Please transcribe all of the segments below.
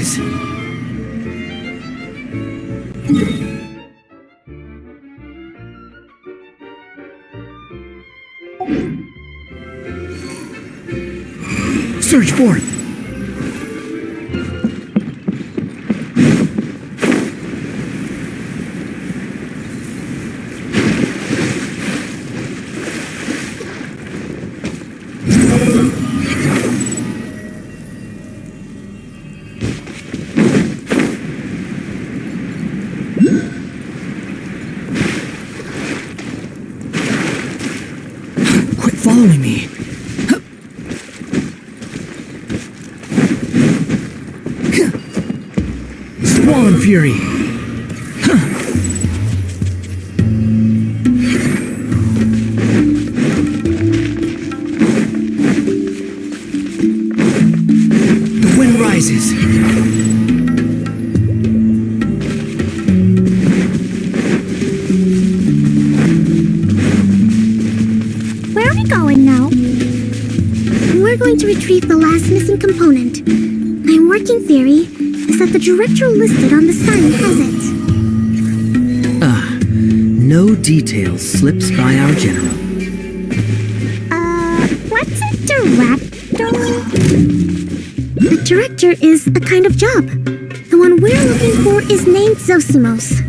rise. Search for it. Quit following me. Swan Fury. The wind rises. Where are we going now? We're going to retrieve the last missing component. My working theory is that the director listed on the sign has it. No details slips by our general. What's a director? The director is a kind of job. The one we're looking for is named Zosimos.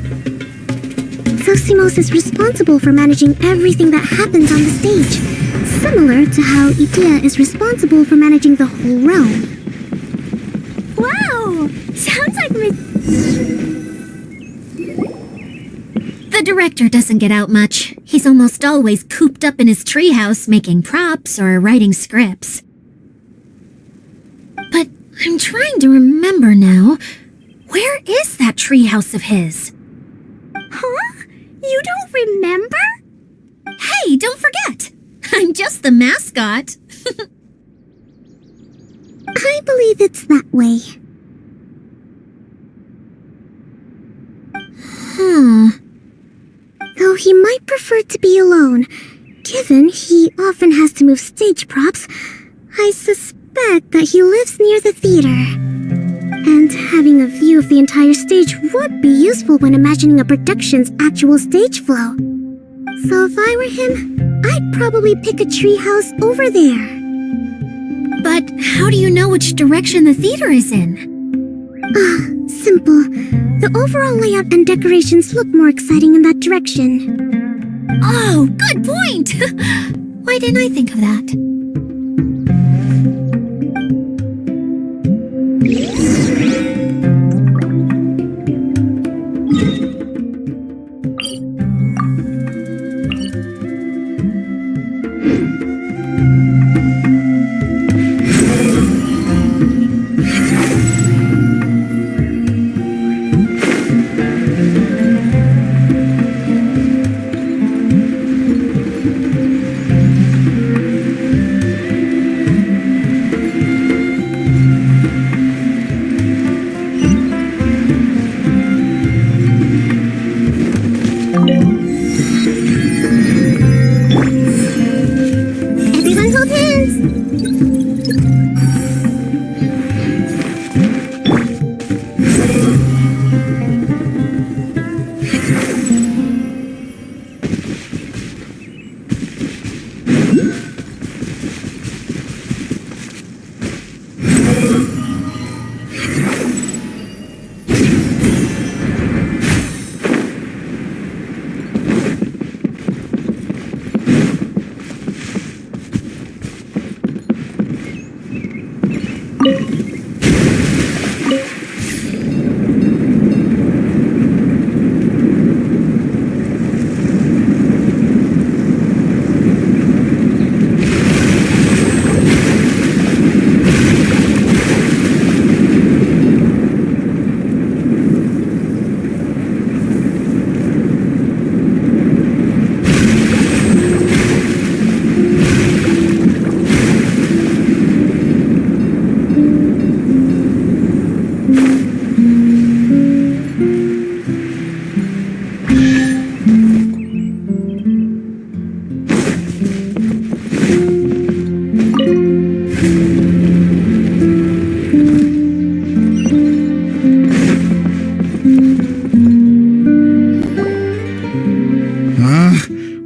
Zosimos is responsible for managing everything that happens on the stage, similar to how Idea is responsible for managing the whole realm. Wow! Sounds like The director doesn't get out much. He's almost always cooped up in his treehouse making props or writing scripts. But I'm trying to remember now. Where is that treehouse of his? Huh? You don't remember? Hey, don't forget! I'm just the mascot. I believe it's that way. Though he might prefer to be alone, given he often has to move stage props, I suspect that he lives near the theater. And having a view of the entire stage would be useful when imagining a production's actual stage flow. So if I were him, I'd probably pick a treehouse over there. But how do you know which direction the theater is in? Simple. The overall layout and decorations look more exciting in that direction. Oh, good point! Why didn't I think of that?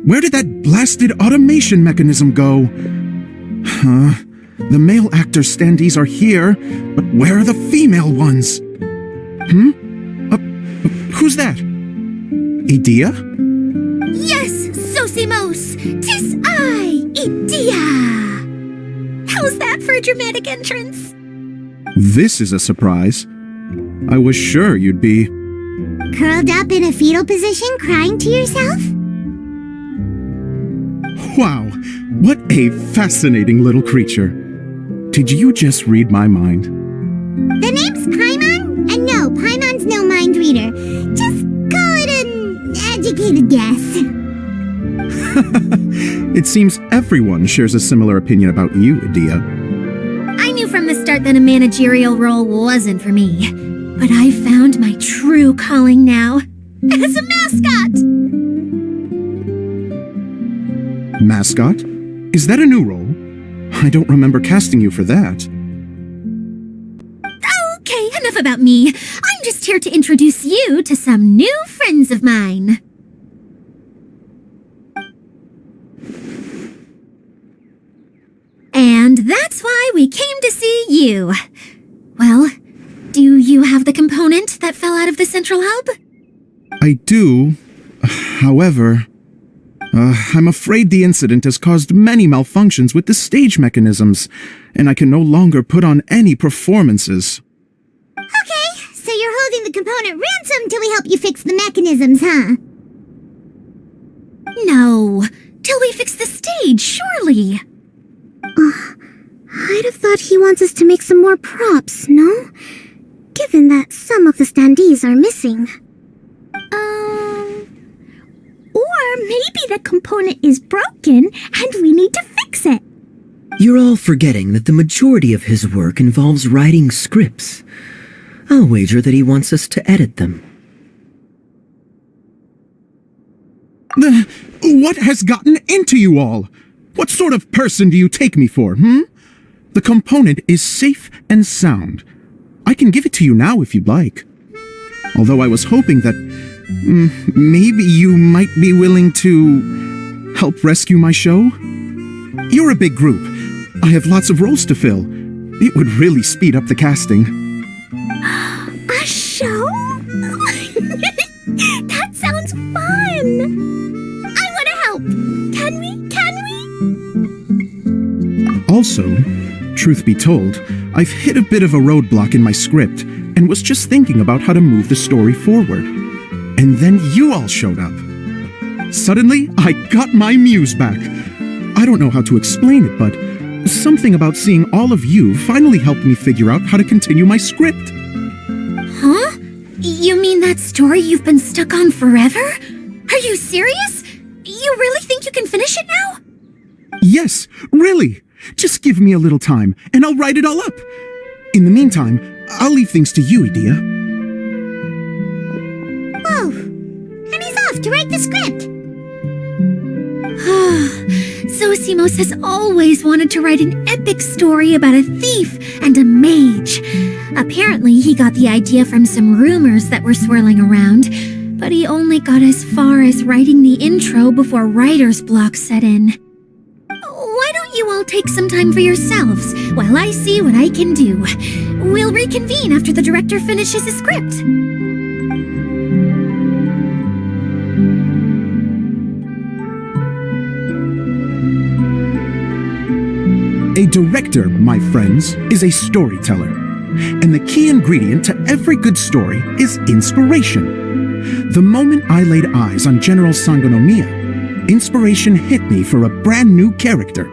Where did that blasted automation mechanism go? Huh? The male actor standees are here, but where are the female ones? Who's that? Idea? Yes, Zosimos! 'Tis I, Idea! How's that for a dramatic entrance? This is a surprise. I was sure you'd be... Curled up in a fetal position, crying to yourself? Wow, what a fascinating little creature. Did you just read my mind? The name's Paimon? And no, Paimon's no mind reader. Just call it an educated guess. It seems everyone shares a similar opinion about you, Idea. I knew from the start that a managerial role wasn't for me. But I found my true calling now. As a mascot! Mascot? Is that a new role? I don't remember casting you for that. Okay, enough about me. I'm just here to introduce you to some new friends of mine. And that's why we came to see you. Well, do you have the component that fell out of the central hub? I do. However, I'm afraid the incident has caused many malfunctions with the stage mechanisms, and I can no longer put on any performances. Okay, so you're holding the component ransom till we help you fix the mechanisms, huh? No, till we fix the stage, surely. I'd have thought he wants us to make some more props, no? Given that some of the standees are missing. Or maybe the component is broken and we need to fix it. You're all forgetting that the majority of his work involves writing scripts. I'll wager that he wants us to edit them. What has gotten into you all? What sort of person do you take me for, The component is safe and sound. I can give it to you now if you'd like. Although I was hoping that maybe you might be willing to help rescue my show? You're a big group. I have lots of roles to fill. It would really speed up the casting. A show? That sounds fun! I want to help! Can we? Also, truth be told, I've hit a bit of a roadblock in my script and was just thinking about how to move the story forward. And then you all showed up. Suddenly, I got my muse back. I don't know how to explain it, but something about seeing all of you finally helped me figure out how to continue my script. Huh? You mean that story you've been stuck on forever? Are you serious? You really think you can finish it now? Yes, really. Just give me a little time, and I'll write it all up. In the meantime, I'll leave things to you, Idea. Whoa! And he's off to write the script! Zosimos has always wanted to write an epic story about a thief and a mage. Apparently, he got the idea from some rumors that were swirling around, but he only got as far as writing the intro before writer's block set in. Why don't you all take some time for yourselves while I see what I can do? We'll reconvene after the director finishes his script. A director, my friends, is a storyteller. And the key ingredient to every good story is inspiration. The moment I laid eyes on General Sangonomiya, inspiration hit me for a brand new character.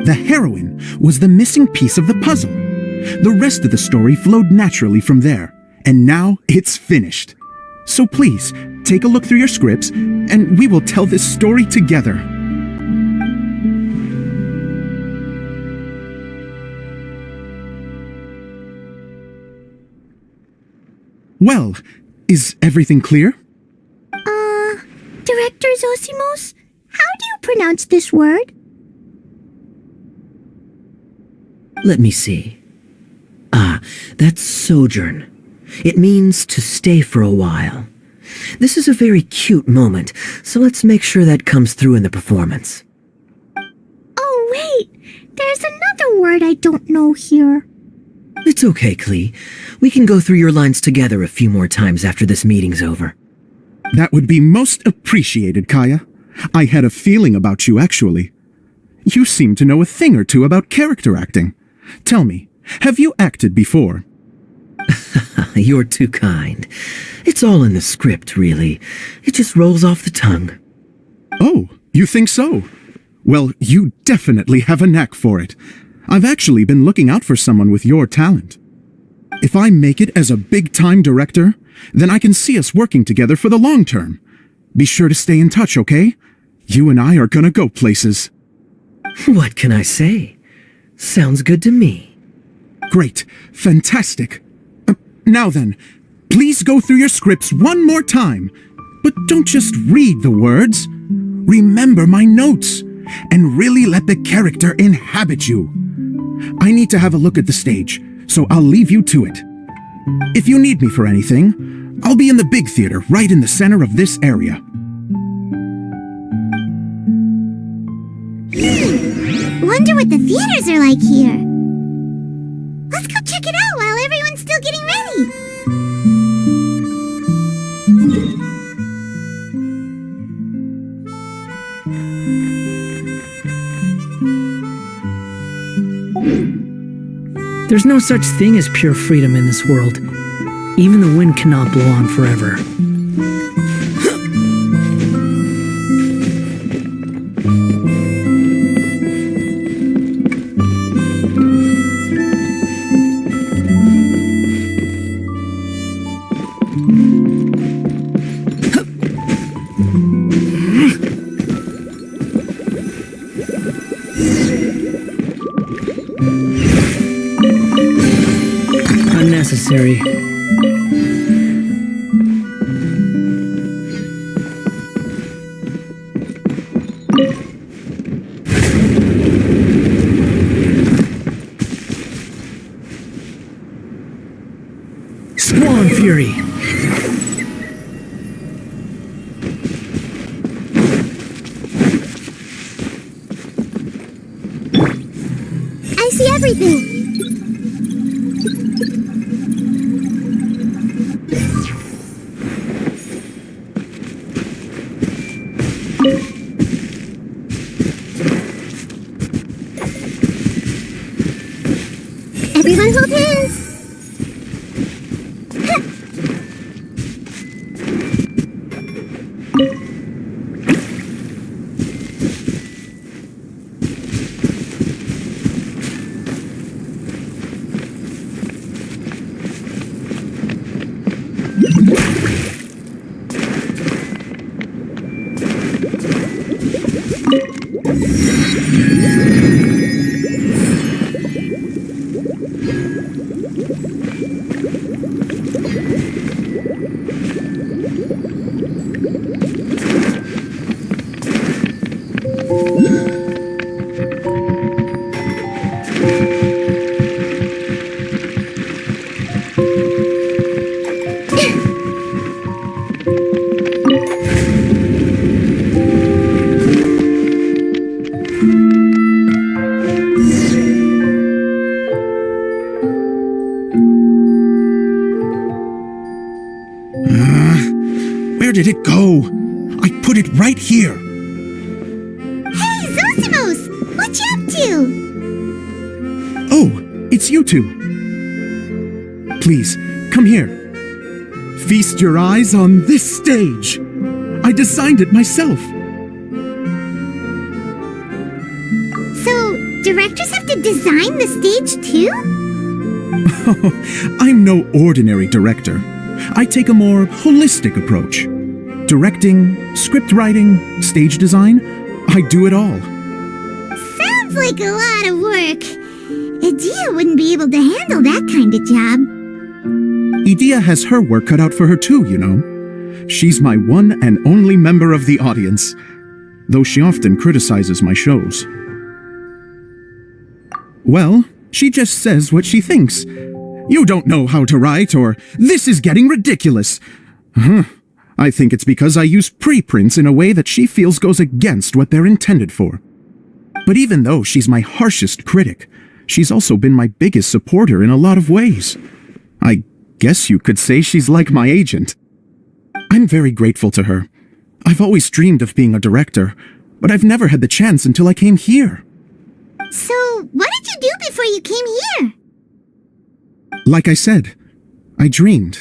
The heroine was the missing piece of the puzzle. The rest of the story flowed naturally from there, and now it's finished. So please, take a look through your scripts, and we will tell this story together. Well, is everything clear? Director Zosimos, how do you pronounce this word? Let me see. That's sojourn. It means to stay for a while, This is a very cute moment, so let's make sure that comes through in the performance. Oh, wait! There's another word I don't know here. It's okay, Klee. We can go through your lines together a few more times after this meeting's over. That would be most appreciated, Kaya. I had a feeling about you, actually. You seem to know a thing or two about character acting. Tell me, have you acted before? You're too kind. It's all in the script, really. It just rolls off the tongue. Oh, you think so? Well, you definitely have a knack for it. I've actually been looking out for someone with your talent. If I make it as a big-time director, then I can see us working together for the long term. Be sure to stay in touch, okay? You and I are gonna go places. What can I say? Sounds good to me. Great. Fantastic. Now then, please go through your scripts one more time. But don't just read the words. Remember my notes, and really let the character inhabit you. I need to have a look at the stage, so I'll leave you to it. If you need me for anything, I'll be in the big theater right in the center of this area. Wonder what the theaters are like here. Let's go check it out while everyone's still getting ready. There's no such thing as pure freedom in this world. Even the wind cannot blow on forever. Unnecessary. Swan Fury. I see everything. Everyone hold hands. Where did it go? I put it right here. Hey, Zosimos! What you up to? Oh, it's you two. Please, come here. Feast your eyes on this stage. I designed it myself. So, directors have to design the stage too? I'm no ordinary director. I take a more holistic approach. Directing, script writing, stage design, I do it all. Sounds like a lot of work. Idea wouldn't be able to handle that kind of job. Idea has her work cut out for her too, you know. She's my one and only member of the audience, though she often criticizes my shows. Well, she just says what she thinks. You don't know how to write, or this is getting ridiculous. I think it's because I use preprints in a way that she feels goes against what they're intended for. But even though she's my harshest critic, she's also been my biggest supporter in a lot of ways. I guess you could say she's like my agent. I'm very grateful to her. I've always dreamed of being a director, but I've never had the chance until I came here. So, what did you do before you came here? Like I said, I dreamed.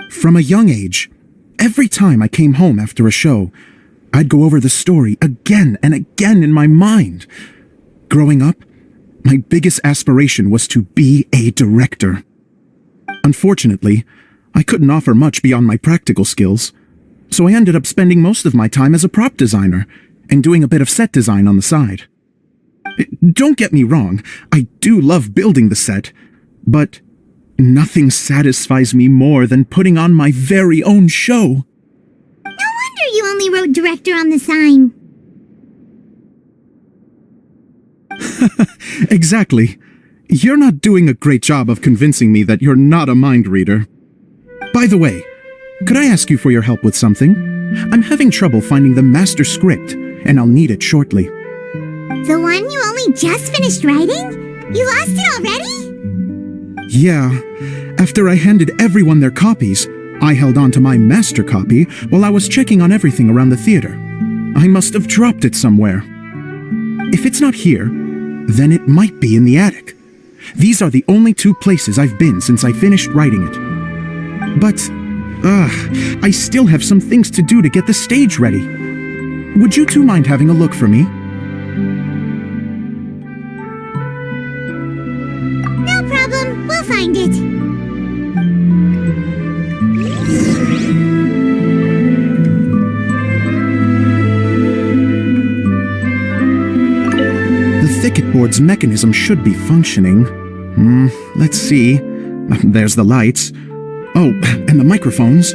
From a young age, every time I came home after a show, I'd go over the story again and again in my mind. Growing up, my biggest aspiration was to be a director. Unfortunately, I couldn't offer much beyond my practical skills, so I ended up spending most of my time as a prop designer and doing a bit of set design on the side. Don't get me wrong, I do love building the set, but nothing satisfies me more than putting on my very own show. No wonder you only wrote director on the sign. Exactly. You're not doing a great job of convincing me that you're not a mind reader. By the way, could I ask you for your help with something? I'm having trouble finding the master script, and I'll need it shortly. The one you only just finished writing? You lost it already? Yeah. After I handed everyone their copies, I held on to my master copy while I was checking on everything around the theater. I must have dropped it somewhere. If it's not here, then it might be in the attic. These are the only two places I've been since I finished writing it. But, I still have some things to do to get the stage ready. Would you two mind having a look for me? No problem, we'll find it. The thicket board's mechanism should be functioning. Let's see. There's the lights. Oh, and the microphones.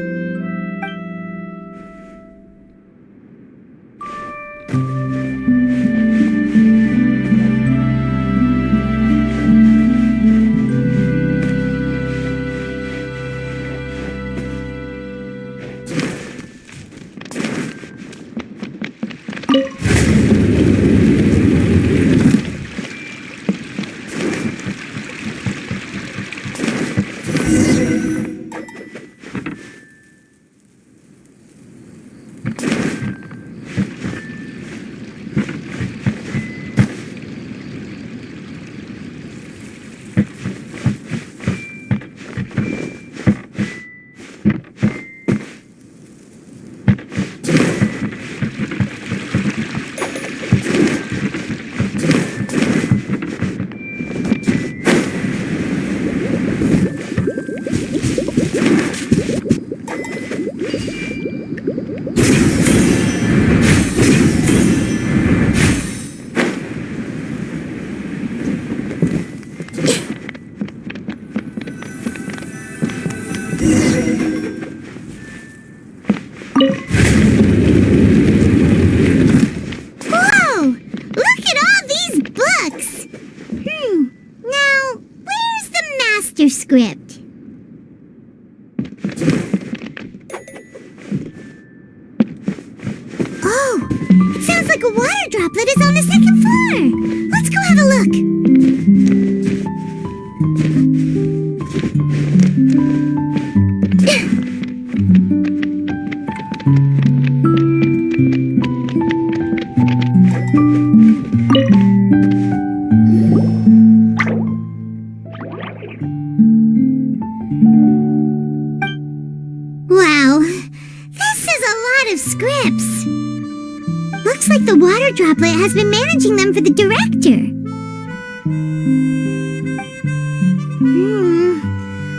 Script. Oh, it sounds like a water droplet is on the second floor. Let's go have a look. Looks like the water droplet has been managing them for the director.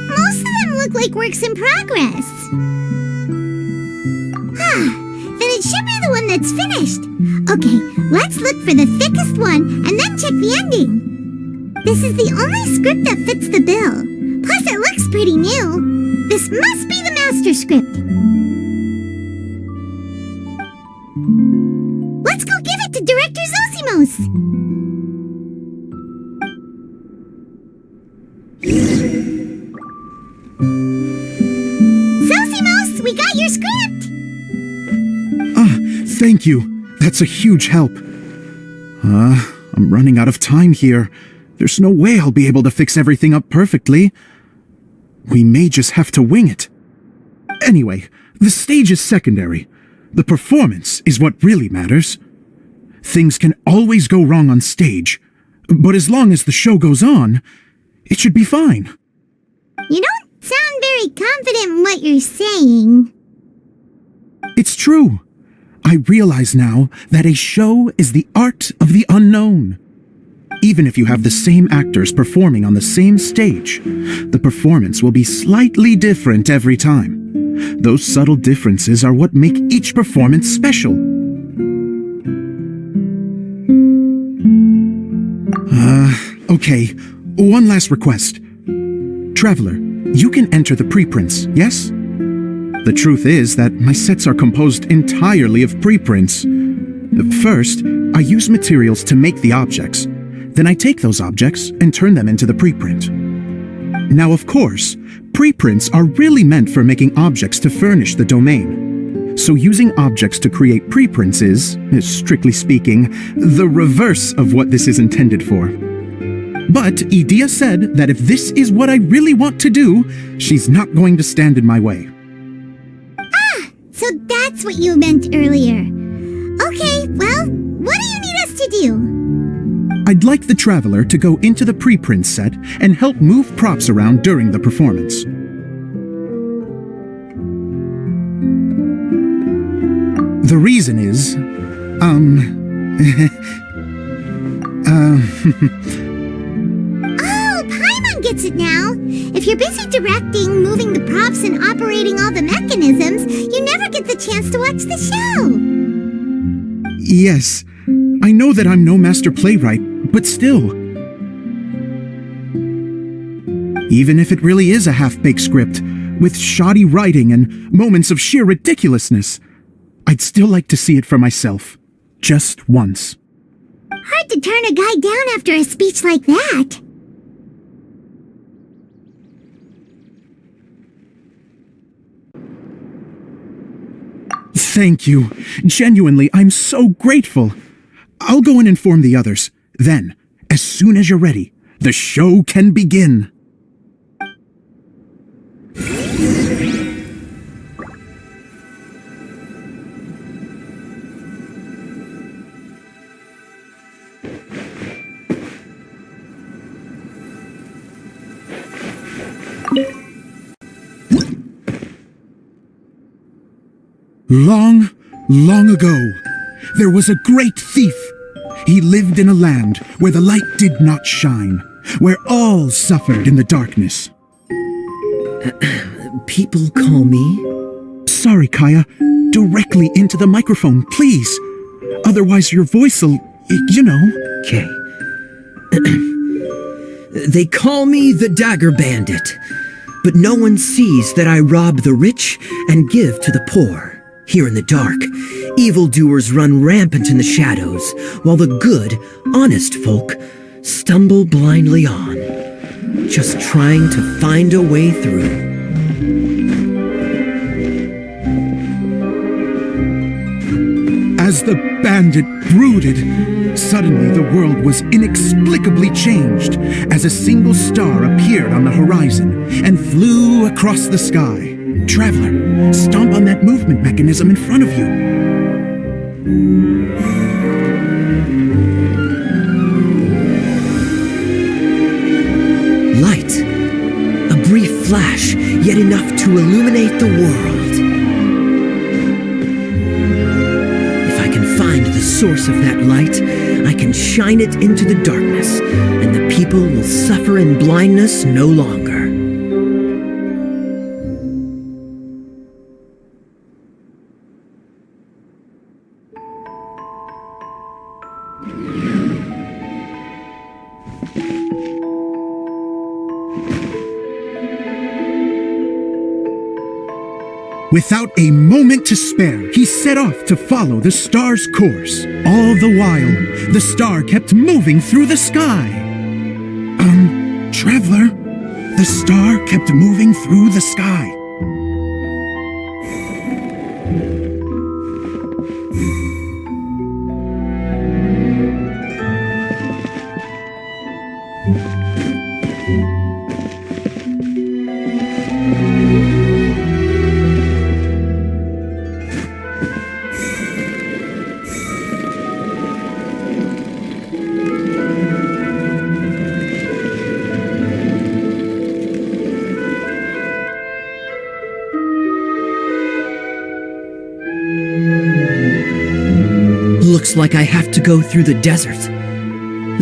Most of them look like works in progress. Then it should be the one that's finished. Okay, let's look for the thickest one and then check the ending. This is the only script that fits the bill. Plus it looks pretty new. This must be the master script. Let's go give it to Director Zosimos! Zosimos, we got your script! Thank you. That's a huge help. I'm running out of time here. There's no way I'll be able to fix everything up perfectly. We may just have to wing it. Anyway, the stage is secondary. The performance is what really matters. Things can always go wrong on stage, but as long as the show goes on, it should be fine. You don't sound very confident in what you're saying. It's true. I realize now that a show is the art of the unknown. Even if you have the same actors performing on the same stage, the performance will be slightly different every time. Those subtle differences are what make each performance special. Okay, one last request. Traveler, you can enter the preprints, yes? The truth is that my sets are composed entirely of preprints. First, I use materials to make the objects. Then I take those objects and turn them into the preprint. Now, of course, preprints are really meant for making objects to furnish the domain. So using objects to create preprints is, strictly speaking, the reverse of what this is intended for. But Edea said that if this is what I really want to do, she's not going to stand in my way. So that's what you meant earlier. Okay, well, what do you need us to do? I'd like the Traveler to go into the preprint set and help move props around during the performance. The reason is, Oh, Paimon gets it now. If you're busy directing, moving the props, and operating all the mechanisms, you never get the chance to watch the show. Yes, I know that I'm no master playwright, but still. Even if it really is a half-baked script, with shoddy writing and moments of sheer ridiculousness, I'd still like to see it for myself. Just once. Hard to turn a guy down after a speech like that. Thank you. Genuinely, I'm so grateful. I'll go and inform the others. Then, as soon as you're ready, the show can begin. Long, long ago, there was a great thief. He lived in a land where the light did not shine, where all suffered in the darkness. People call me... Sorry, Kaya. Directly into the microphone, please. Otherwise your voice'll, you know. Okay. They call me the Dagger Bandit, but no one sees that I rob the rich and give to the poor. Here in the dark, evildoers run rampant in the shadows, while the good, honest folk stumble blindly on, just trying to find a way through. As the bandit brooded, suddenly the world was inexplicably changed as a single star appeared on the horizon and flew across the sky. Traveler, stomp on that movement mechanism in front of you. Light. A brief flash, yet enough to illuminate the world. If I can find the source of that light, I can shine it into the darkness, and the people will suffer in blindness no longer. Without a moment to spare, he set off to follow the star's course. All the while, the star kept moving through the sky. Traveler, the star kept moving through the sky. Looks like I have to go through the desert.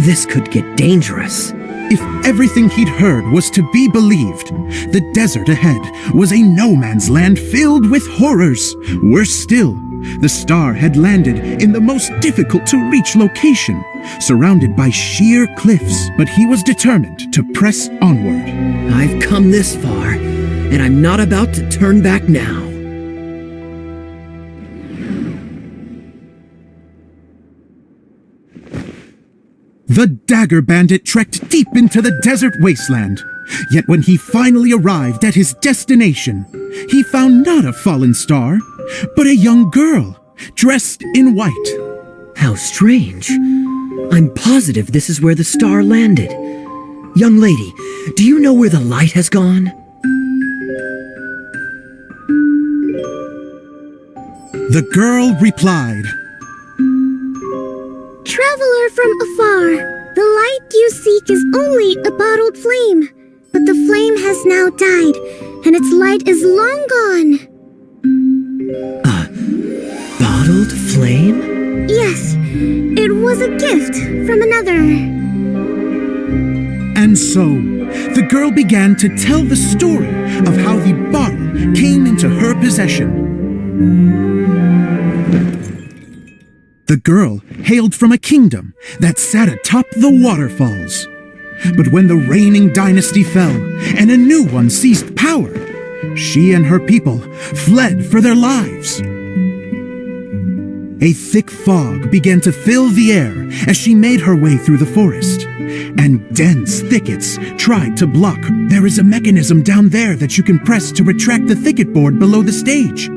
This could get dangerous. If everything he'd heard was to be believed, the desert ahead was a no-man's land filled with horrors. Worse still, the star had landed in the most difficult-to-reach location, surrounded by sheer cliffs, but he was determined to press onward. I've come this far, and I'm not about to turn back now. The Dagger Bandit trekked deep into the desert wasteland. Yet when he finally arrived at his destination, he found not a fallen star, but a young girl, dressed in white. How strange. I'm positive this is where the star landed. Young lady, do you know where the light has gone? The girl replied, Traveler from afar, the light you seek is only a bottled flame. But the flame has now died, and its light is long gone. Bottled flame? Yes, it was a gift from another. And so, the girl began to tell the story of how the bottle came into her possession. The girl hailed from a kingdom that sat atop the waterfalls. But when the reigning dynasty fell and a new one seized power, she and her people fled for their lives. A thick fog began to fill the air as she made her way through the forest, and dense thickets tried to block. There is a mechanism down there that you can press to retract the thicket board below the stage.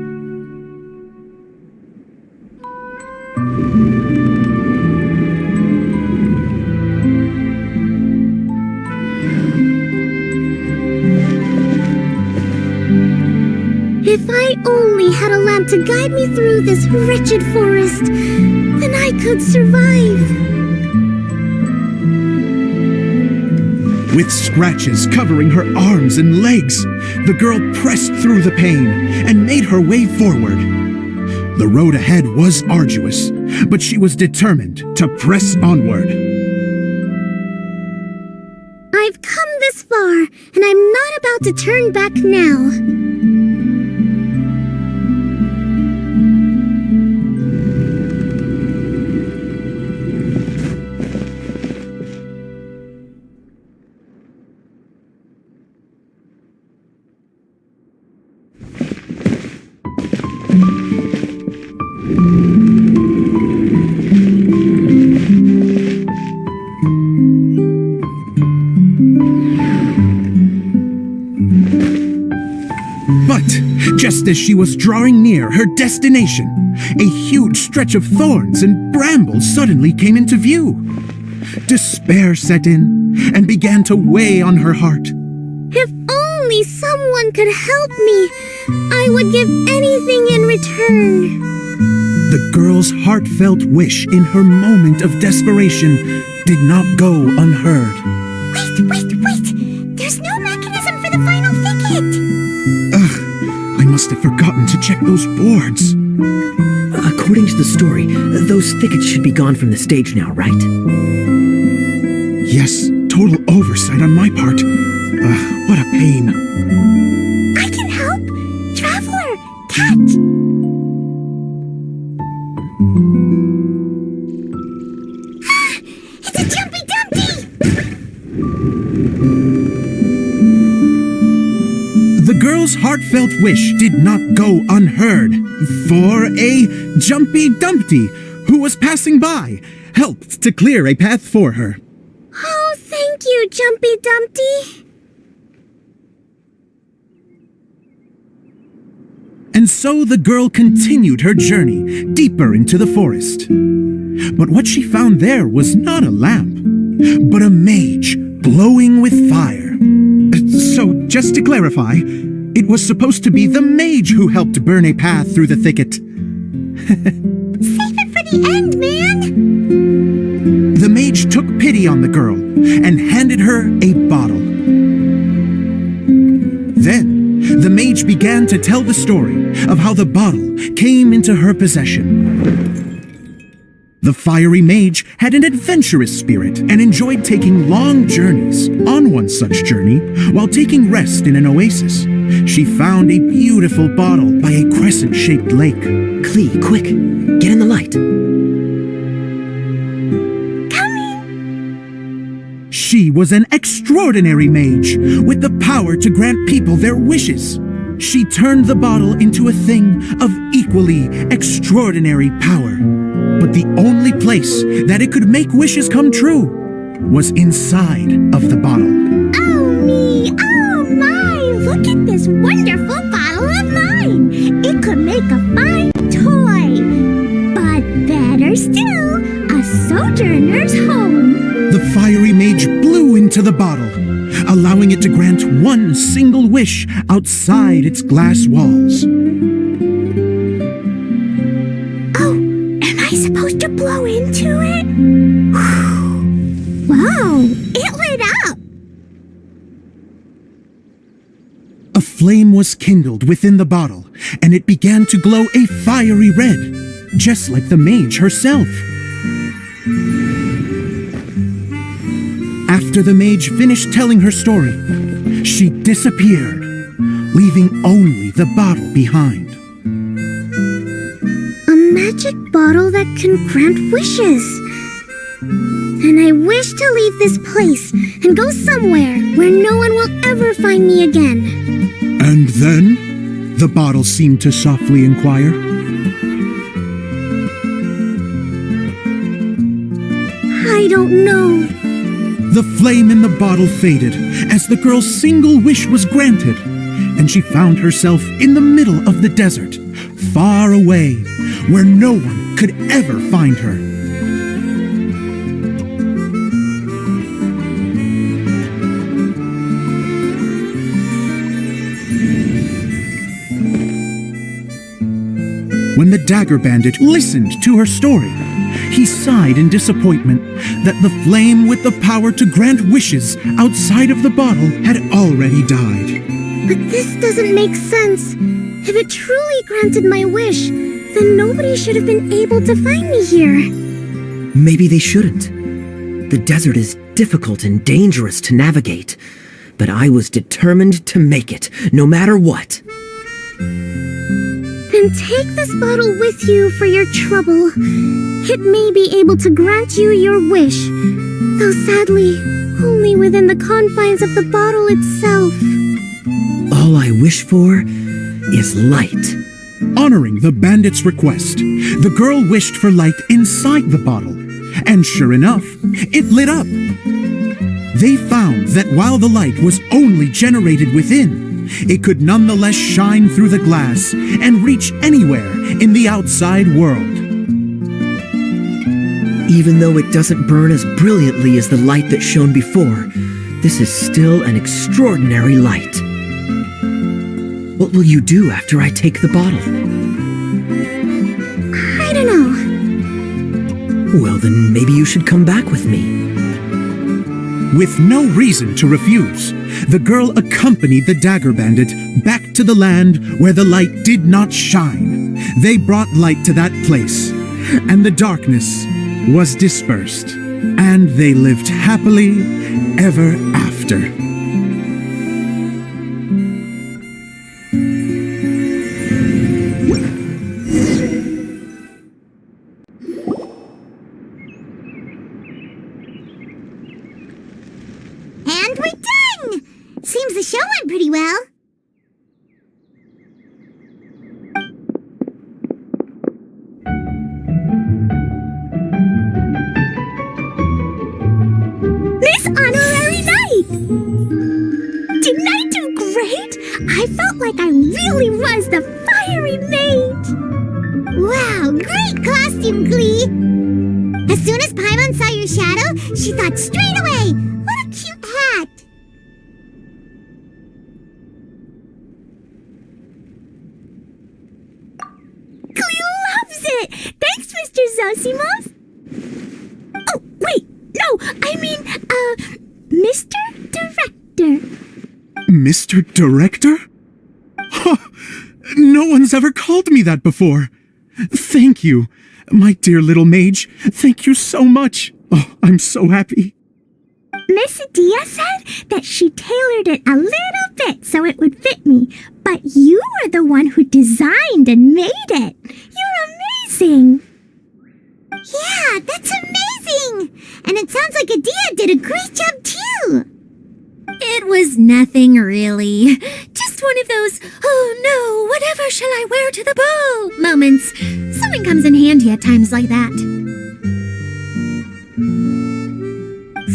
If I only had a lamp to guide me through this wretched forest, then I could survive. With scratches covering her arms and legs, the girl pressed through the pain and made her way forward. The road ahead was arduous, but she was determined to press onward. I've come this far, and I'm not about to turn back now. Just as she was drawing near her destination, a huge stretch of thorns and brambles suddenly came into view. Despair set in and began to weigh on her heart. If only someone could help me, I would give anything in return. The girl's heartfelt wish in her moment of desperation did not go unheard. Wait! There's no mechanism for the final thicket! I must have forgotten to check those boards. According to the story, those thickets should be gone from the stage now, right? Yes, total oversight on my part. What a pain. I can help! Traveler, catch! It's a Jumpy Dumpty! The girl's heartfelt wish did not go unheard, for a Jumpy Dumpty, who was passing by, helped to clear a path for her. Oh, thank you, Jumpy Dumpty! And so the girl continued her journey deeper into the forest. But what she found there was not a lamp, but a mage glowing with fire. So, just to clarify, it was supposed to be the mage who helped burn a path through the thicket. Save it for the end, man! The mage took pity on the girl and handed her a bottle. Then, the mage began to tell the story of how the bottle came into her possession. The fiery mage had an adventurous spirit and enjoyed taking long journeys. On one such journey, while taking rest in an oasis, she found a beautiful bottle by a crescent-shaped lake. Klee, quick, get in the light. She was an extraordinary mage with the power to grant people their wishes. She turned the bottle into a thing of equally extraordinary power. But the only place that it could make wishes come true was inside of the bottle. Oh me, oh my, look at this wonderful bottle of mine. It could make a fine toy. But better still, a sojourner's home. The fiery mage blew into the bottle, allowing it to grant one single wish outside its glass walls. Oh, am I supposed to blow into it? Wow, it lit up! A flame was kindled within the bottle, and it began to glow a fiery red, just like the mage herself. After the mage finished telling her story, she disappeared, leaving only the bottle behind. A magic bottle that can grant wishes. And I wish to leave this place and go somewhere where no one will ever find me again. And then, the bottle seemed to softly inquire. I don't know. The flame in the bottle faded as the girl's single wish was granted, and she found herself in the middle of the desert, far away, where no one could ever find her. When the Dagger Bandit listened to her story, he sighed in disappointment that the flame with the power to grant wishes outside of the bottle had already died. But this doesn't make sense. If it truly granted my wish, then nobody should have been able to find me here. Maybe they shouldn't. The desert is difficult and dangerous to navigate, but I was determined to make it, no matter what. Then take this bottle with you for your trouble. It may be able to grant you your wish, though sadly, only within the confines of the bottle itself. All I wish for is light. Honoring the bandit's request, the girl wished for light inside the bottle, and sure enough, it lit up. They found that while the light was only generated within, it could nonetheless shine through the glass and reach anywhere in the outside world. Even though it doesn't burn as brilliantly as the light that shone before, this is still an extraordinary light. What will you do after I take the bottle? I don't know. Well, then maybe you should come back with me. With no reason to refuse, the girl accompanied the Dagger Bandit back to the land where the light did not shine. They brought light to that place, and the darkness was dispersed, and they lived happily ever after. And we're done! Seems the show went pretty well. Miss Honorary Knight! Didn't I do great? I felt like I really was the fiery mage! Wow, great costume, Glee! As soon as Paimon saw your shadow, she thought straight away, what a cute hat! Glee loves it! Thanks, Mr. Zosimos! Oh, wait, no, I mean, Mr. Director. Mr. Director? No one's ever called me that before. Thank you. My dear little mage, thank you so much. Oh, I'm so happy. Miss Dia said that she tailored it a little bit so it would fit me, but you were the one who designed and made it. You're amazing. Yeah, that's amazing. And it sounds like Adia did a great job too. It was nothing really. Just one of those, oh no, whatever shall I wear to the ball moments. Sewing comes in handy at times like that.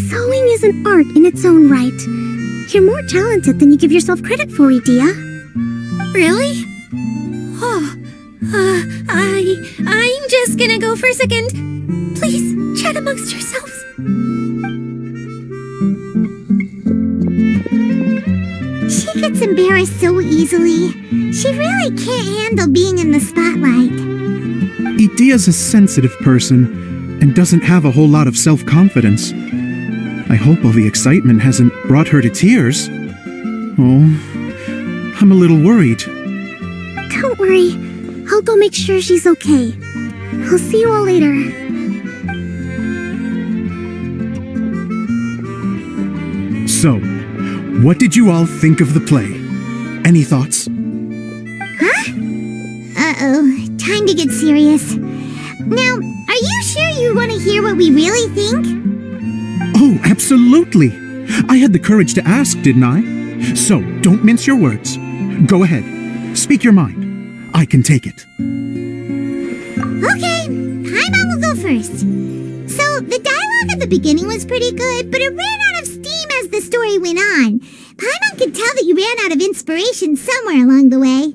Sewing is an art in its own right. You're more talented than you give yourself credit for, Adia. Really? Oh, I'm just gonna go for a second. Please, chat amongst yourselves. She gets embarrassed so easily. She really can't handle being in the spotlight. Idia's a sensitive person and doesn't have a whole lot of self-confidence. I hope all the excitement hasn't brought her to tears. Oh, I'm a little worried. Don't worry. I'll go make sure she's okay. I'll see you all later. So, what did you all think of the play? Any thoughts? Huh? Uh-oh. Time to get serious. Now, are you sure you want to hear what we really think? Oh, absolutely. I had the courage to ask, didn't I? So, don't mince your words. Go ahead. Speak your mind. I can take it. Okay, Paimon will go first. So, the dialogue at the beginning was pretty good, but it ran out of steam as the story went on. Paimon could tell that you ran out of inspiration somewhere along the way.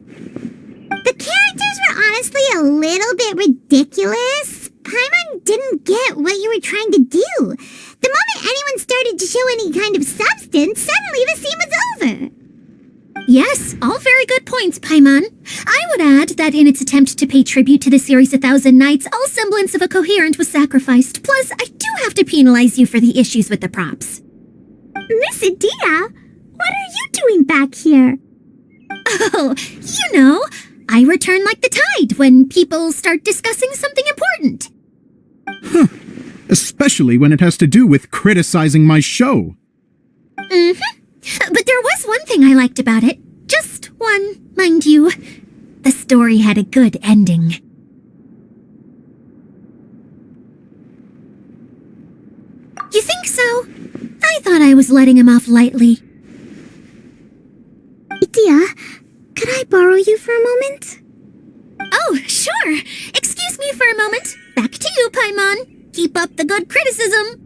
The characters were honestly a little bit ridiculous. Paimon didn't get what you were trying to do. The moment anyone started to show any kind of substance, suddenly the scene was over. Yes, all very good points, Paimon. I would add that in its attempt to pay tribute to the series 1,000 Nights, all semblance of a coherent was sacrificed. Plus, I do have to penalize you for the issues with the props. Miss Adia, what are you doing back here? Oh, you know, I return like the tide when people start discussing something important. Huh. Especially when it has to do with criticizing my show. Mm-hmm. But there was one thing I liked about it. Just one, mind you. The story had a good ending. You think so? I thought I was letting him off lightly. Adia, could I borrow you for a moment? Oh, sure. Excuse me for a moment. Back to you, Paimon. Keep up the good criticism.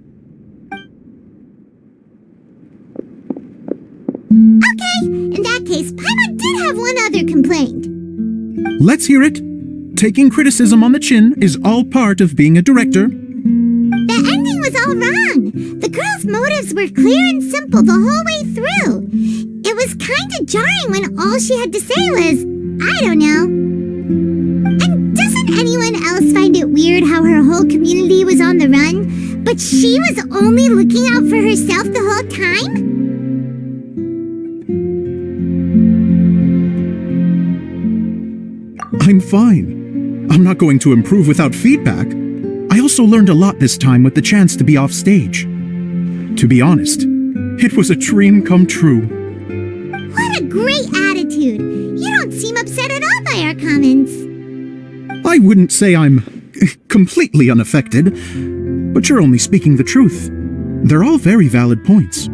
Okay, in that case, Paimon did have one other complaint. Let's hear it. Taking criticism on the chin is all part of being a director. The ending was all wrong. The girl's motives were clear and simple the whole way through. It was kind of jarring when all she had to say was, I don't know. And doesn't anyone else find it weird how her whole community was on the run, but she was only looking out for herself the whole time? I'm fine. I'm not going to improve without feedback. I also learned a lot this time with the chance to be off stage. To be honest, it was a dream come true. What a great attitude! You don't seem upset at all by our comments. I wouldn't say I'm completely unaffected, but you're only speaking the truth. They're all very valid points.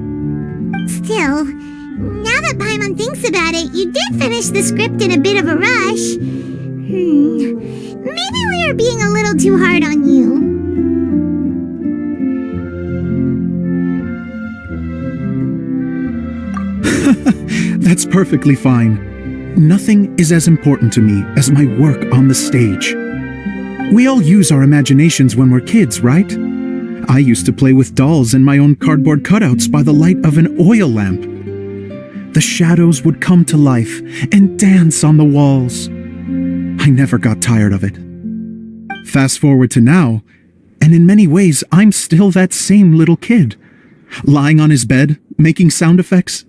Still, now that Paimon thinks about it, you did finish the script in a bit of a rush. Maybe we are being a little too hard on you. That's perfectly fine. Nothing is as important to me as my work on the stage. We all use our imaginations when we're kids, right? I used to play with dolls and my own cardboard cutouts by the light of an oil lamp. The shadows would come to life and dance on the walls. I never got tired of it. Fast forward to now, and in many ways, I'm still that same little kid, lying on his bed, making sound effects.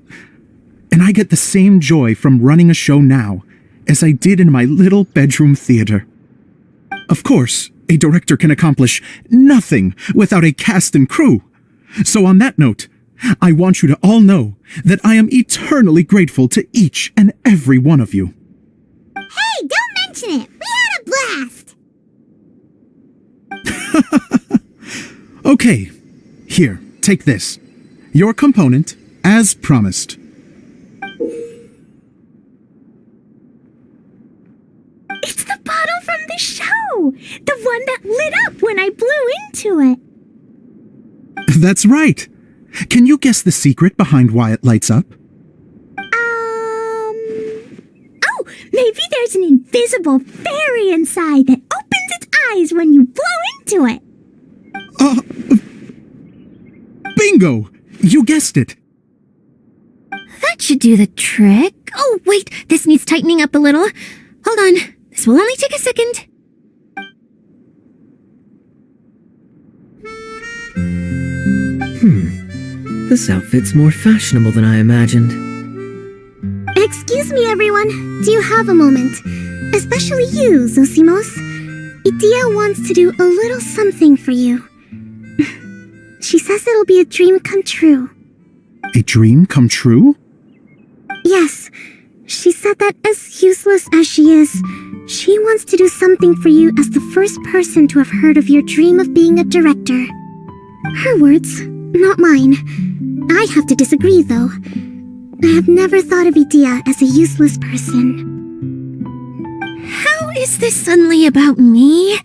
And I get the same joy from running a show now as I did in my little bedroom theater. Of course, a director can accomplish nothing without a cast and crew. So on that note, I want you to all know that I am eternally grateful to each and every one of you. Hey, don't mention it! We had a blast! Okay, here, take this. Your component, as promised. It's the bottle from the show! The one that lit up when I blew into it! That's right. Can you guess the secret behind why it lights up? Oh, maybe there's an invisible fairy inside that opens its eyes when you blow into it! Bingo! You guessed it. That should do the trick. Oh, wait, this needs tightening up a little. Hold on, this will only take a second. This outfit's more fashionable than I imagined. Excuse me, everyone. Do you have a moment? Especially you, Zosimos. Idia wants to do a little something for you. She says it'll be a dream come true. A dream come true? Yes. She said that as useless as she is, she wants to do something for you as the first person to have heard of your dream of being a director. Her words, not mine. I have to disagree, though. I have never thought of Idia as a useless person. How is this suddenly about me?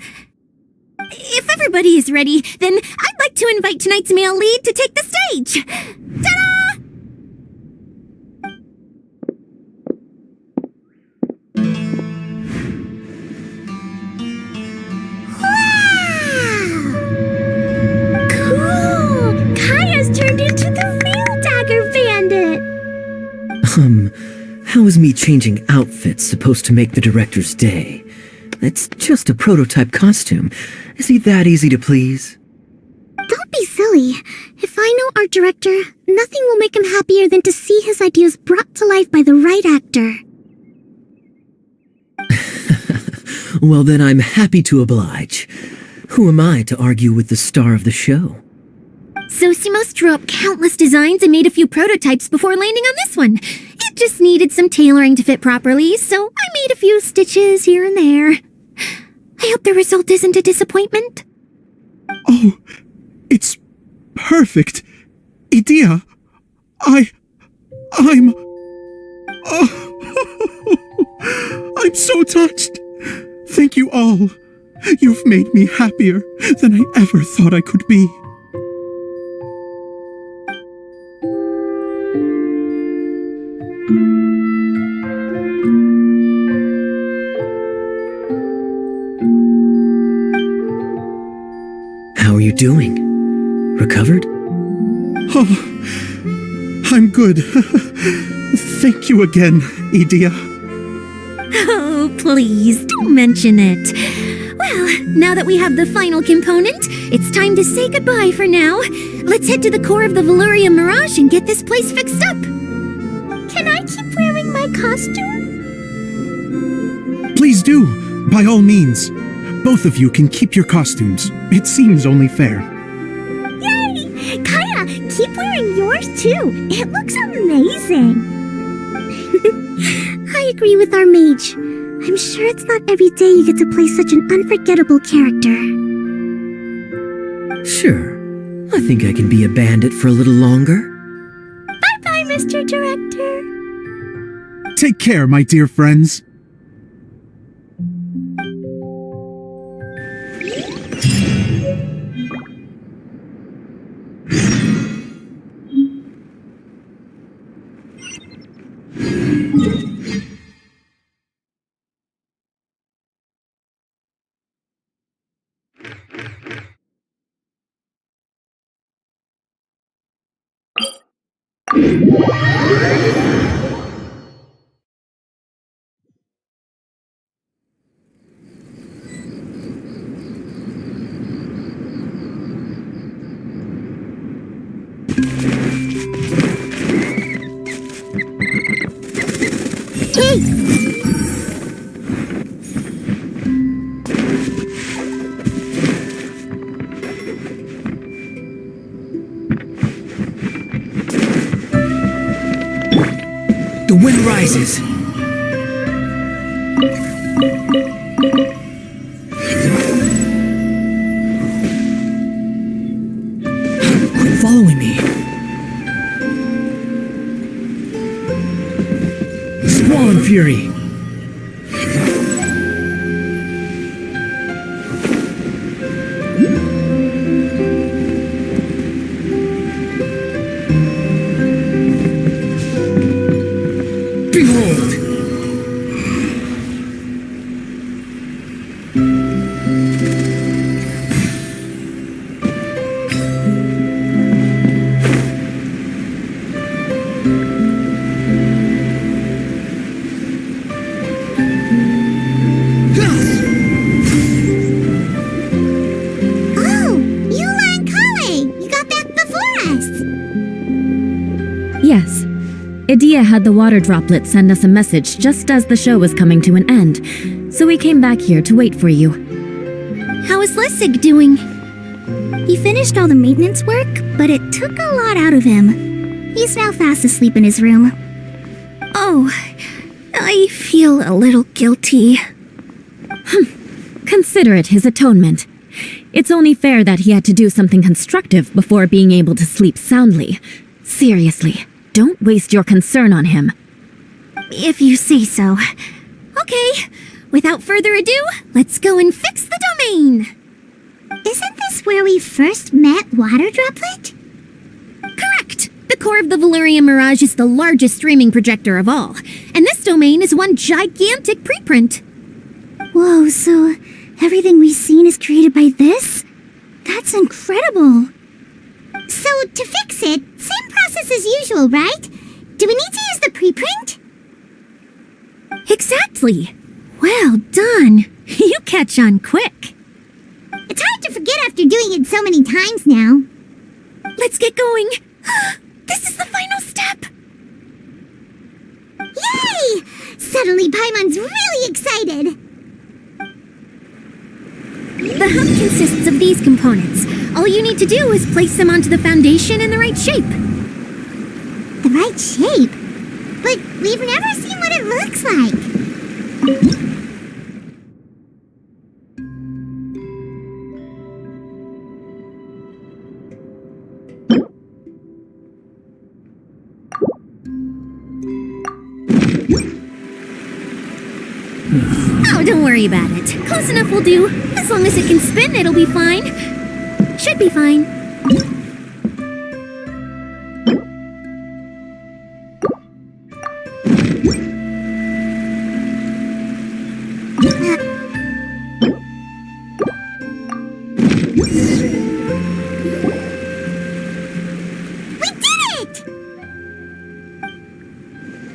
If everybody is ready, then I'd like to invite tonight's male lead to take the stage. Ta-da! Cool! Kaya's turned into the real Dagger Bandit! How is me changing outfits supposed to make the director's day? It's just a prototype costume. Is he that easy to please? Don't be silly. If I know our director, nothing will make him happier than to see his ideas brought to life by the right actor. Well, then I'm happy to oblige. Who am I to argue with the star of the show? Zosimos drew up countless designs and made a few prototypes before landing on this one. It just needed some tailoring to fit properly, so I made a few stitches here and there. I hope the result isn't a disappointment. Oh, it's perfect. Idia, I'm... Oh, I'm so touched. Thank you all. You've made me happier than I ever thought I could be. How are you doing? Recovered? Oh, I'm good. Thank you again, Idia. Oh, please, don't mention it. Well, now that we have the final component, it's time to say goodbye for now. Let's head to the core of the Valuria Mirage and get this place fixed up. Can I keep wearing my costume? Please do, by all means. Both of you can keep your costumes. It seems only fair. Yay! Kaya, keep wearing yours too. It looks amazing. I agree with our mage. I'm sure it's not every day you get to play such an unforgettable character. Sure. I think I can be a bandit for a little longer. Bye-bye, Mr. Director. Take care, my dear friends. wind rises. Quit following me. Squall and fury. Behold! Oh, you learned calling! You got back before us! Yes. Idea had the water droplet send us a message just as the show was coming to an end, so we came back here to wait for you. How is Lessig doing? He finished all the maintenance work, but it took a lot out of him. He's now fast asleep in his room. Oh, I feel a little guilty. Consider it his atonement. It's only fair that he had to do something constructive before being able to sleep soundly. Seriously, don't waste your concern on him. If you say so. Okay, without further ado, let's go and fix the domain. Isn't this where we first met Water Droplet? Correct. The core of the Valyrian Mirage is the largest streaming projector of all, and this domain is one gigantic preprint. Whoa, so everything we've seen is created by this? That's incredible. So to fix it, same process as usual, right? Do we need to use the preprint? Exactly. Well done. You catch on quick. It's hard to forget after doing it so many times now. Let's get going. This is the final step. Yay! Suddenly Paimon's really excited. The hub consists of these components. All you need to do is place them onto the foundation in the right shape. The right shape? But we've never seen what it looks like. Oh, don't worry about it. Close enough will do. As long as it can spin, it'll be fine. Should be fine. We did it!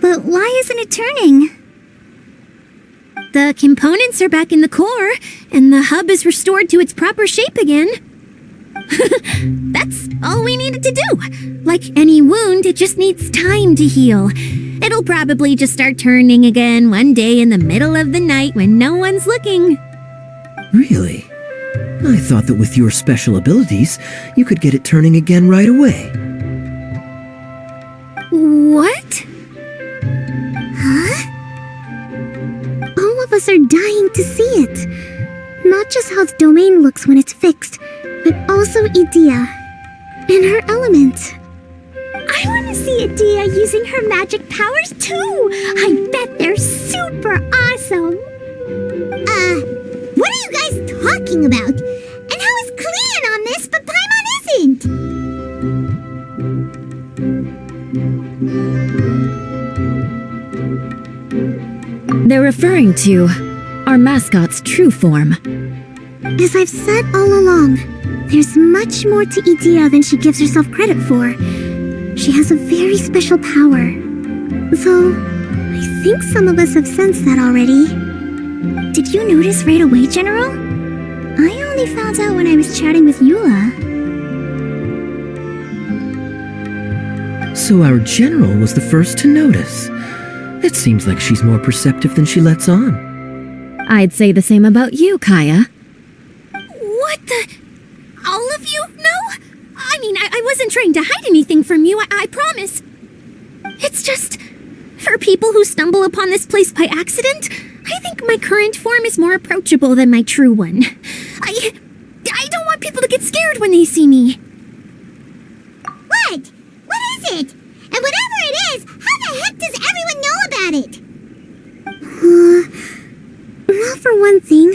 But why isn't it turning? The components are back in the core, and the hub is restored to its proper shape again. That's all we needed to do. Like any wound, it just needs time to heal. It'll probably just start turning again one day in the middle of the night when no one's looking. Really? I thought that with your special abilities, you could get it turning again right away. What? Huh? All of us are dying to see it. Not just how the domain looks when it's fixed, but also Idea and her element. I want to see Idea using her magic powers too. I bet they're super awesome. What are you guys talking about? And how is Kleon on this, but Paimon isn't? They're referring to our mascot's true form. As I've said all along, there's much more to Idea than she gives herself credit for. She has a very special power. Though, I think some of us have sensed that already. Did you notice right away, General? I only found out when I was chatting with Eula. So our general was the first to notice. It seems like she's more perceptive than she lets on. I'd say the same about you, Kaya. What the? All of you? No? I mean, I wasn't trying to hide anything from you, I promise. It's just For people who stumble upon this place by accident, I think my current form is more approachable than my true one. I don't want people to get scared when they see me. What? What is it? And whatever it is, how the heck does everyone know about it? Well, for one thing,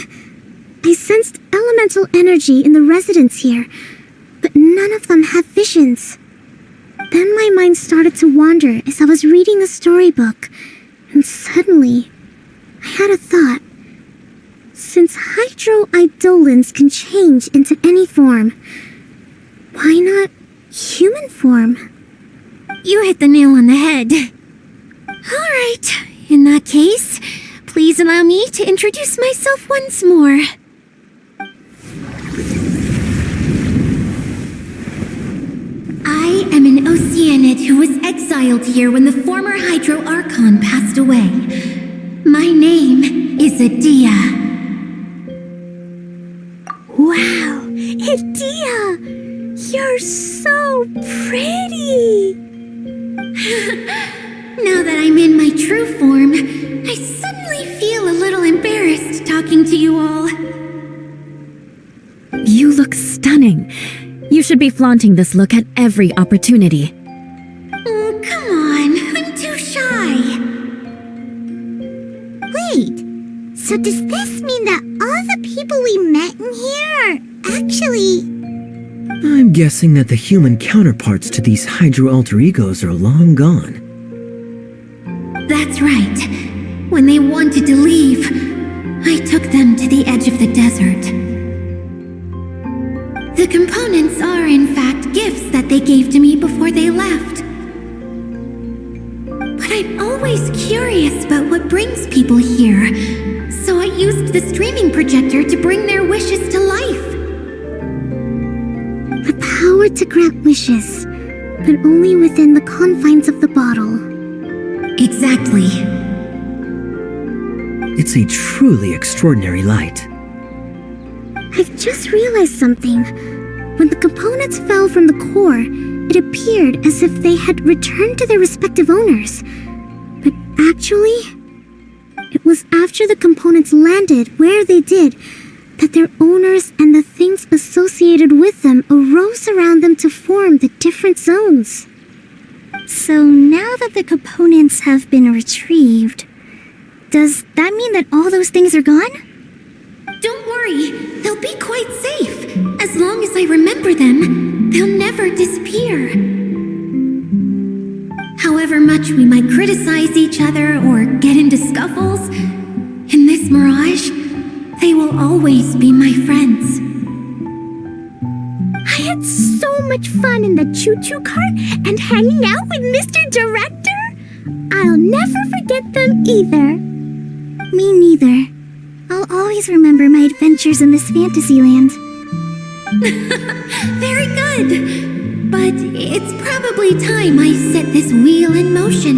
I sensed elemental energy in the residents here, but none of them have visions. Then my mind started to wander as I was reading a storybook, and suddenly, I had a thought. Since hydroidolins can change into any form, why not human form? You hit the nail on the head. All right, in that case, please allow me to introduce myself once more. I am an Oceanid who was exiled here when the former Hydro Archon passed away. My name is Adia. Wow, Adia! You're so pretty! Now that I'm in my true form, I suddenly feel a little embarrassed talking to you all. You look stunning. You should be flaunting this look at every opportunity. Oh, come on, I'm too shy. Wait, so does this mean that all the people we met in here are actually... I'm guessing that the human counterparts to these Hydro alter egos are long gone. That's right. When they wanted to leave, I took them to the edge of the desert. The components are, in fact, gifts that they gave to me before they left. But I'm always curious about what brings people here, so I used the streaming projector to bring their wishes to life. The power to grant wishes, but only within the confines of the bottle. Exactly. It's a truly extraordinary light. I've just realized something. When the components fell from the core, it appeared as if they had returned to their respective owners. But actually, it was after the components landed where they did that their owners and the things associated with them arose around them to form the different zones. So now that the components have been retrieved, does that mean that all those things are gone? Don't worry, they'll be quite safe. As long as I remember them, they'll never disappear. However much we might criticize each other or get into scuffles, in this mirage, they will always be my friends. I had so much fun in the choo-choo cart and hanging out with Mr. Director. I'll never forget them either. Me neither. I'll always remember my adventures in this fantasy land. Very good. But it's probably time I set this wheel in motion.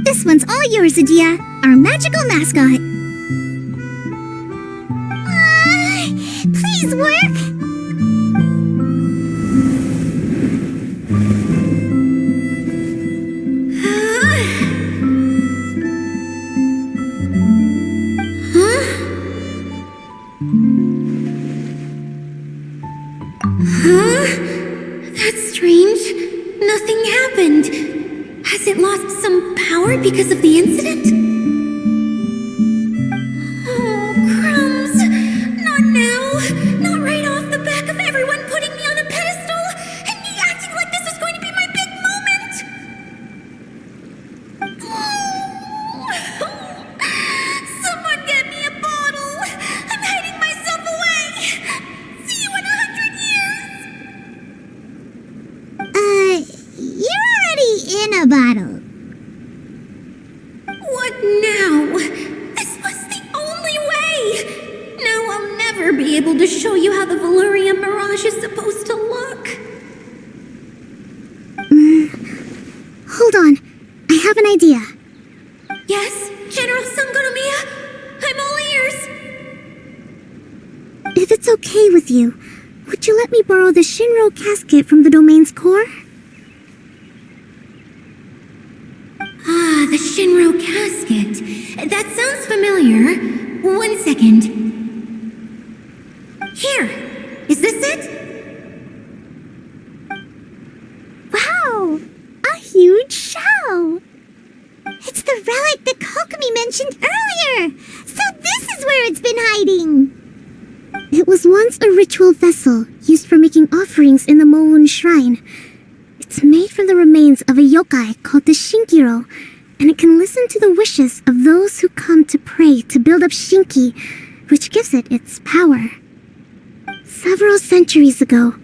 This one's all yours, Adia, our magical mascot. Please work. That's strange. Nothing happened. Has it lost some power because of the incident? Oh, crumbs. Not now. Not right off the back of everyone putting me on a pedestal and me acting like this is going to be my big moment. Someone get me a bottle. I'm hiding myself away. See you in 100 years. You're already in a bottle. What now? This was the only way! Now I'll never be able to show you how the Valyria Mirage is supposed to look. Hold on. I have an idea. Yes, General Sangonomiya? I'm all ears. If it's okay with you, would you let me borrow the Shinro casket from the domain's core? Shinro casket. That sounds familiar. 1 second. Here. Is this it? Wow! A huge shell! It's the relic that Kokomi mentioned earlier! So this is where it's been hiding! It was once a ritual vessel used for making offerings in the Moon Shrine. It's made from the remains of a yokai called the Shinkiro, and it can listen to the wishes of those who come to pray to build up Shinki, which gives it its power. Several centuries ago,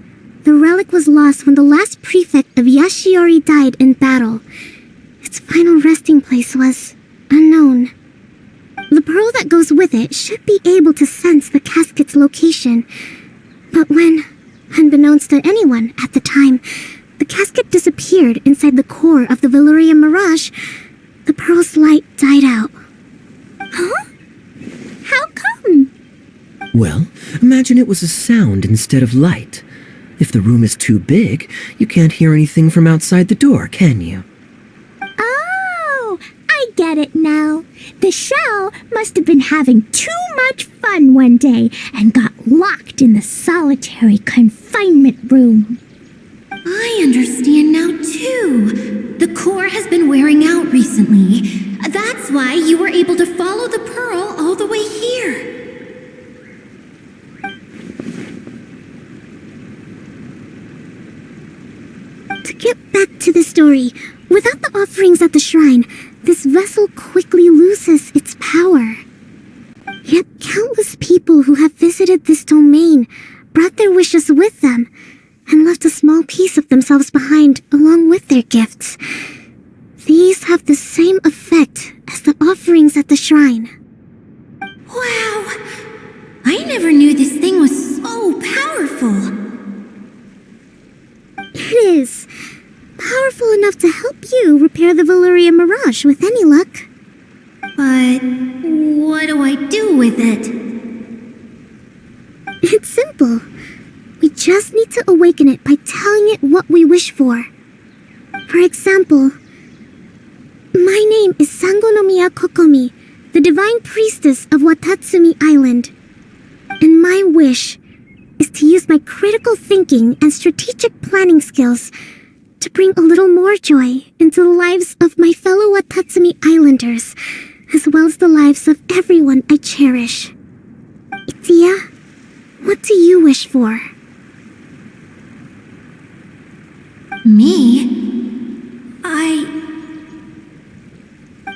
the relic was lost when the last prefect of Yashiori died in battle. Its final resting place was unknown. The pearl that goes with it should be able to sense the casket's location. But when, unbeknownst to anyone at the time, the casket disappeared inside the core of the Valyria Mirage, the pearl's light died out. Huh? How come? Well, imagine it was a sound instead of light. If the room is too big, you can't hear anything from outside the door, can you? Oh, I get it now. The shell must have been having too much fun one day and got locked in the solitary confinement room. I understand now, too. The core has been wearing out recently. That's why you were able to follow the pearl all the way here. To get back to the story, without the offerings at the shrine, this vessel quickly loses its power. Yet countless people who have visited this domain brought their wishes with them and left a small piece of themselves behind along with their gifts. These have the same effect as the offerings at the shrine. Wow! I never knew this thing was so powerful. It is. Powerful enough to help you repair the Valyria Mirage with any luck. But what do I do with it? It's simple. We just need to awaken it by telling it what we wish for. For example, my name is Sangonomiya Kokomi, the divine priestess of Watatsumi Island. And my wish is to use my critical thinking and strategic planning skills to bring a little more joy into the lives of my fellow Watatsumi Islanders, as well as the lives of everyone I cherish. Itia, what do you wish for? Me?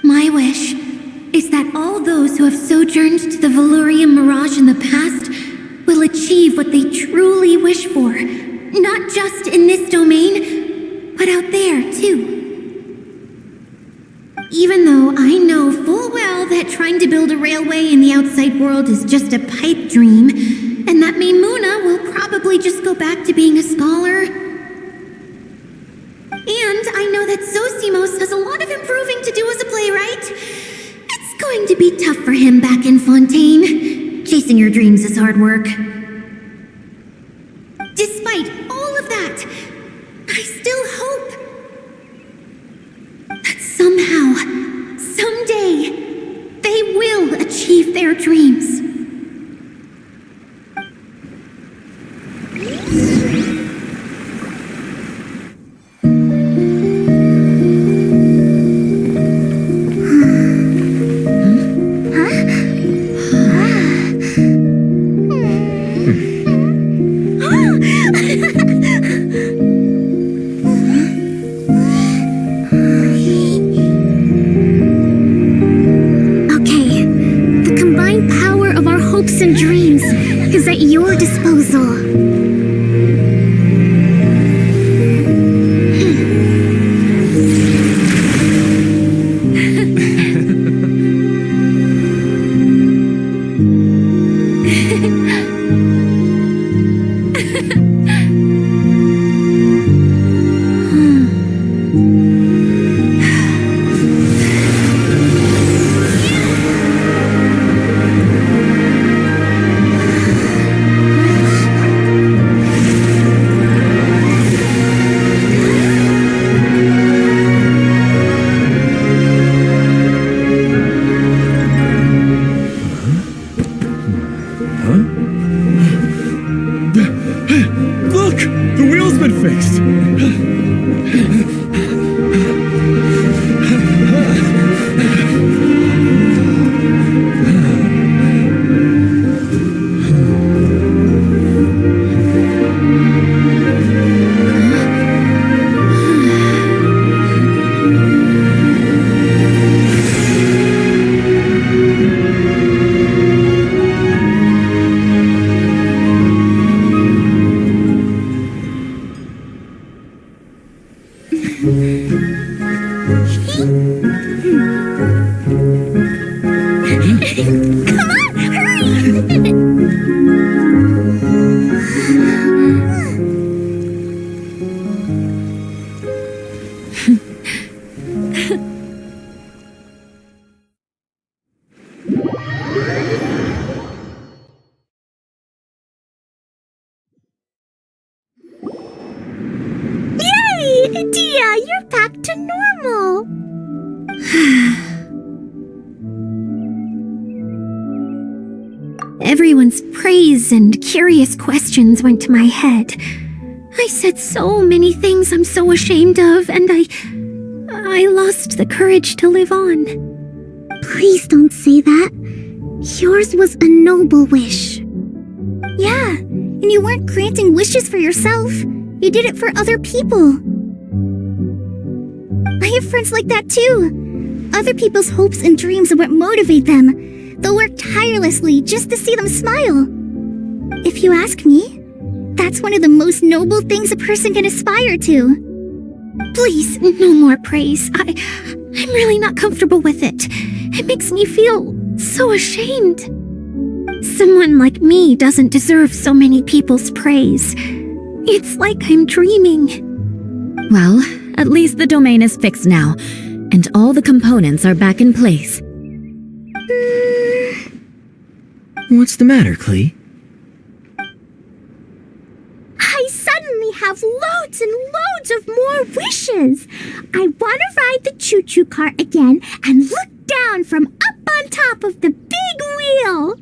My wish is that all those who have sojourned to the Valyria Mirage in the past will achieve what they truly wish for, not just in this domain, but out there, too. Even though I know full well that trying to build a railway in the outside world is just a pipe dream, and that Maimuna will probably just go back to being a scholar. And I know that Zosimos has a lot of improving to do as a playwright. It's going to be tough for him back in Fontaine. Chasing your dreams is hard work. Despite all of that, I still hope that somehow, someday, they will achieve their dreams. And dreams is at your disposal. Look! The wheel's been fixed! Dia, you're back to normal. Everyone's praise and curious questions went to my head. I said so many things I'm so ashamed of, and I lost the courage to live on. Please don't say that. Yours was a noble wish. Yeah, and you weren't granting wishes for yourself. You did it for other people. I have friends like that too. Other people's hopes and dreams are what motivate them. They'll work tirelessly just to see them smile. If you ask me, that's one of the most noble things a person can aspire to. Please, no more praise. I'm really not comfortable with it. It makes me feel so ashamed. Someone like me doesn't deserve so many people's praise. It's like I'm dreaming. Well, at least the domain is fixed now, and all the components are back in place. What's the matter, Klee? I suddenly have loads and loads of more wishes. I want to ride the choo-choo cart again and look down from up on top of the big wheel.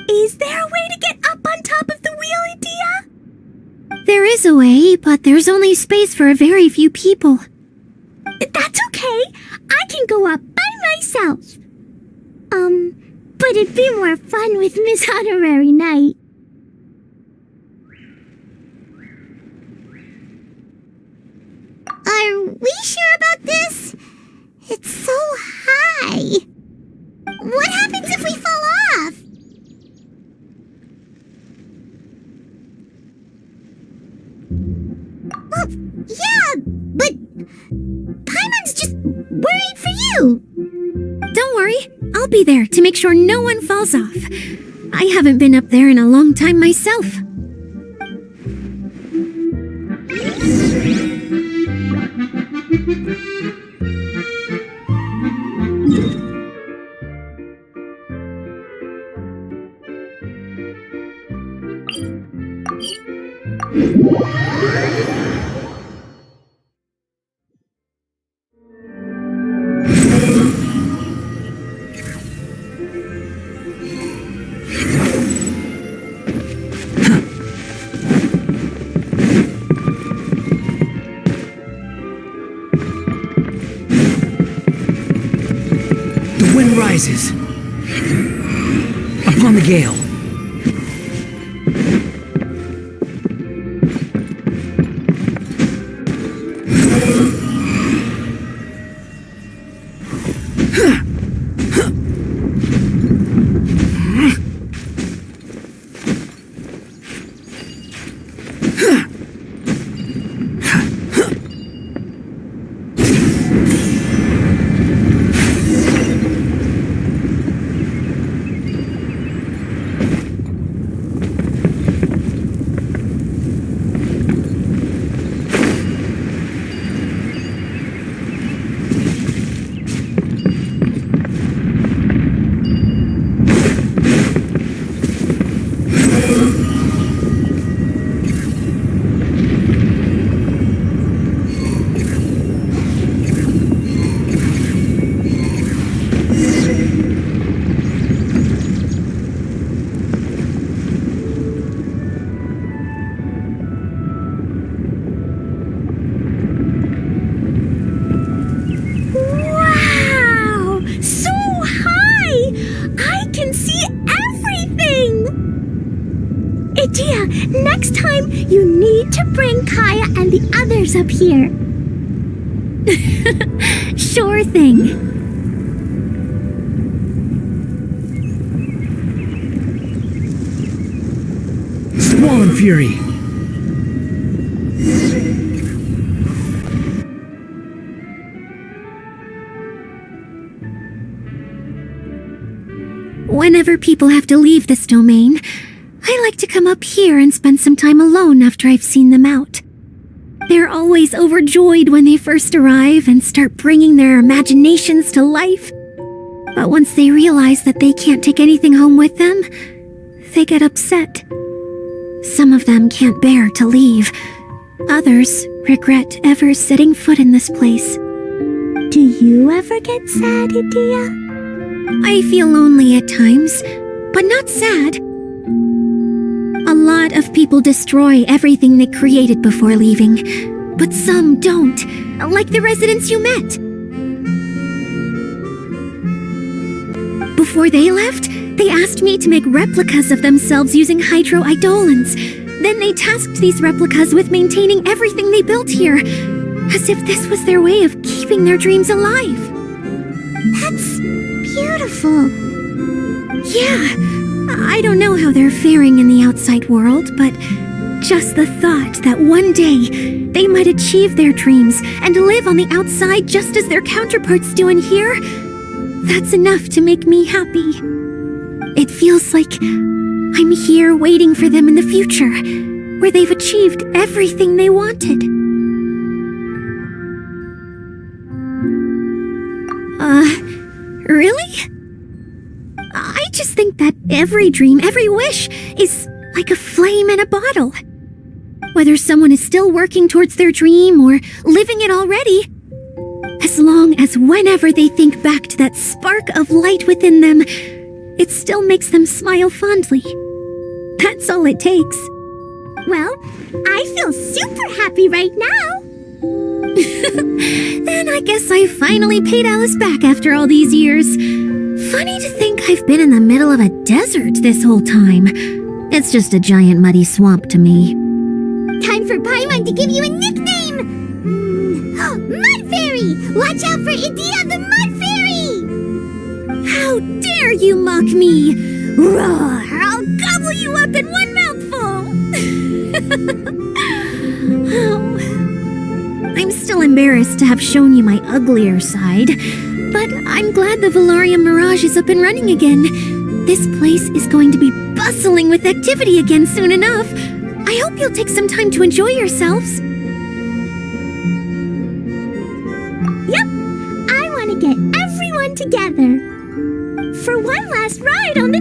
Is there a way to get up on top of the wheel, Dia? There is a way, but there's only space for a very few people. That's okay. I can go up by myself. But it'd be more fun with Miss Honorary Knight. Are we sure about this? It's so high. What happens if we fall off? Well, yeah, but Paimon's just worried for you. Don't worry, I'll be there to make sure no one falls off. I haven't been up there in a long time myself. The wind rises. Upon the gale. Idia, next time you need to bring Kaya and the others up here. Sure thing. Swollen Fury. Whenever people have to leave this domain, I like to come up here and spend some time alone after I've seen them out. They're always overjoyed when they first arrive and start bringing their imaginations to life. But once they realize that they can't take anything home with them, they get upset. Some of them can't bear to leave. Others regret ever setting foot in this place. Do you ever get sad, Idia? I feel lonely at times, but not sad. A lot of people destroy everything they created before leaving, but some don't, like the residents you met. Before they left, they asked me to make replicas of themselves using hydroidolins. Then they tasked these replicas with maintaining everything they built here, as if this was their way of keeping their dreams alive. That's beautiful. Yeah, I don't know how they're faring in the outside world, but just the thought that one day they might achieve their dreams and live on the outside just as their counterparts do in here, that's enough to make me happy. It feels like I'm here waiting for them in the future, where they've achieved everything they wanted. Really? I just think that every dream, every wish, is like a flame in a bottle. Whether someone is still working towards their dream or living it already, as long as whenever they think back to that spark of light within them, it still makes them smile fondly. That's all it takes. Well, I feel super happy right now. Then I guess I finally paid Alice back after all these years. Funny to think I've been in the middle of a desert this whole time. It's just a giant muddy swamp to me. Time for Paimon to give you a nickname! Mud Fairy! Watch out for Idia the Mud Fairy! How dare you mock me! Roar! I'll gobble you up in one mouthful! Oh. I'm still embarrassed to have shown you my uglier side, but I'm glad the Valarium Mirage is up and running again. This place is going to be bustling with activity again soon enough. I hope you'll take some time to enjoy yourselves. Yep, I want to get everyone together for one last ride on the